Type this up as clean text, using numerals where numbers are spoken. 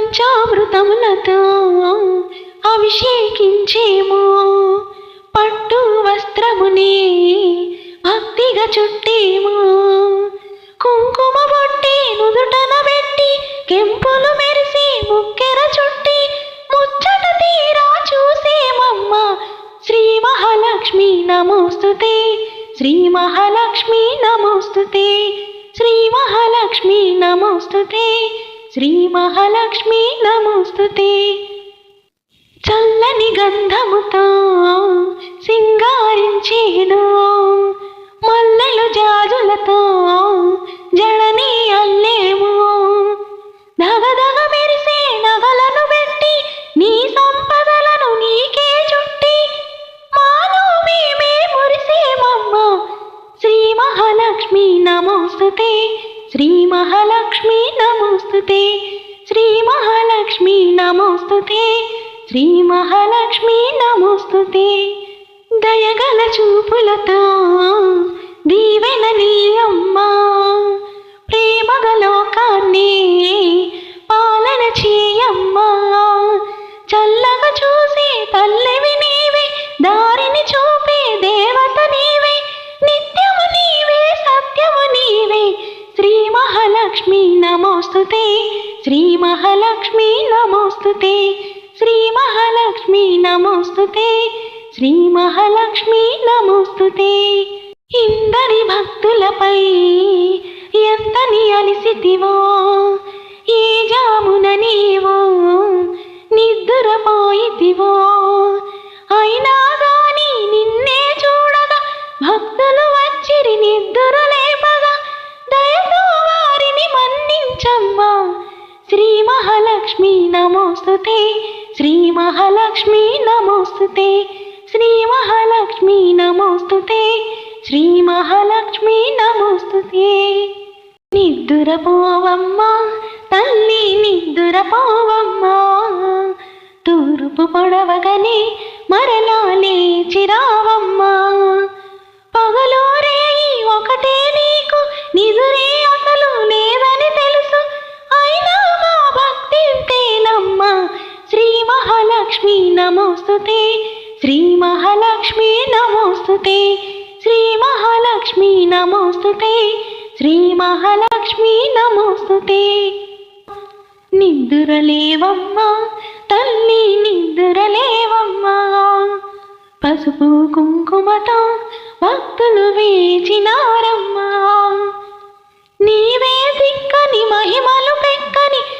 పంచామృతములతో అభిషేకించేమో, పట్టు వస్త్రముని భక్తిగా చుట్టేమో, కుంకుమ బొట్టి నుదుటన పెట్టి కెంపులు మెరిసి ముక్కెర చుట్టి ముచ్చట తీరా చూసేమమ్మ. శ్రీ మహాలక్ష్మి నమోస్తుతే, శ్రీ మహాలక్ష్మి నమోస్తుతే, శ్రీ మహాలక్ష్మి నమోస్తుతే, శ్రీ మహాలక్ష్మి నమోస్తుతే. చల్లని గంధముతో సింగారించేదో, మల్లెలు జాజులతో జడని అల్లేమో, దగదగ మెరిసే నగలను పెట్టి నీ సంపదలను నీకే చుట్టి మాలో మేమే మురిసేమమ్మ. శ్రీ మహాలక్ష్మి నమోస్తుతే, శ్రీ మహాలక్ష్మి నమోస్తుతే, శ్రీ మహాలక్ష్మి నమోస్తుతే, శ్రీ మహాలక్ష్మి నమోస్తుతే. దయగల చూపులతో దీవెన నీయమ్మా, ప్రేమగ లోకాన్ని పాలన చేయమ్మా. చల్లగా చూసే తల్లివి నీవే, దారిని చూపే దేవత నీవే, నిత్యము నీవే సత్యము నీవే. శ్రీ మహాలక్ష్మి నమోస్తుతే, శ్రీ మహాలక్ష్మి నమోస్తుతే, శ్రీ మహాలక్ష్మి నమోస్తుతే, శ్రీ మహాలక్ష్మి నమోస్తుతే. ఇందరి భక్తులపై ఎంతని అలిసితివో, ఏ జామున నీవో నిద్దురపోయితివో, అయినా గాని నిన్నే చూడగా భక్తులు వచ్చిరి నిద్దుర లేపగా, దయతో వారిని మన్నించమ్మా. శ్రీ మహాలక్ష్మి నమోస్తుతే, శ్రీ మహాలక్ష్మి నమోస్తుతే, శ్రీ మహాలక్ష్మి నమోస్తుతే, శ్రీ మహాలక్ష్మి నమోస్తుతే. నిద్దురపోవమ్మా తల్లి నిద్దురపోవమ్మా, తూర్పు పొడవగనే మరలా లేచిరావమ్మా. పగలో రేయి ఒకటే నీకు, నిదురే అసలు లేదని తెలుసు, అయినా మా భక్తి తేనమ్మా. శ్రీ మహాలక్ష్మి నమోస్తుతే, శ్రీ మహాలక్ష్మి నమోస్తుతే, శ్రీ మహాలక్ష్మి నమోస్తుతే, శ్రీ మహాలక్ష్మి నమోస్తుతే. నిద్దురలేవమ్మా తల్లి నిద్దురలేవమ్మా, పసుపు కుంకుమతో భక్తులు వేచినారమ్మా. నీవే దిక్కని మహిమలు పెక్కని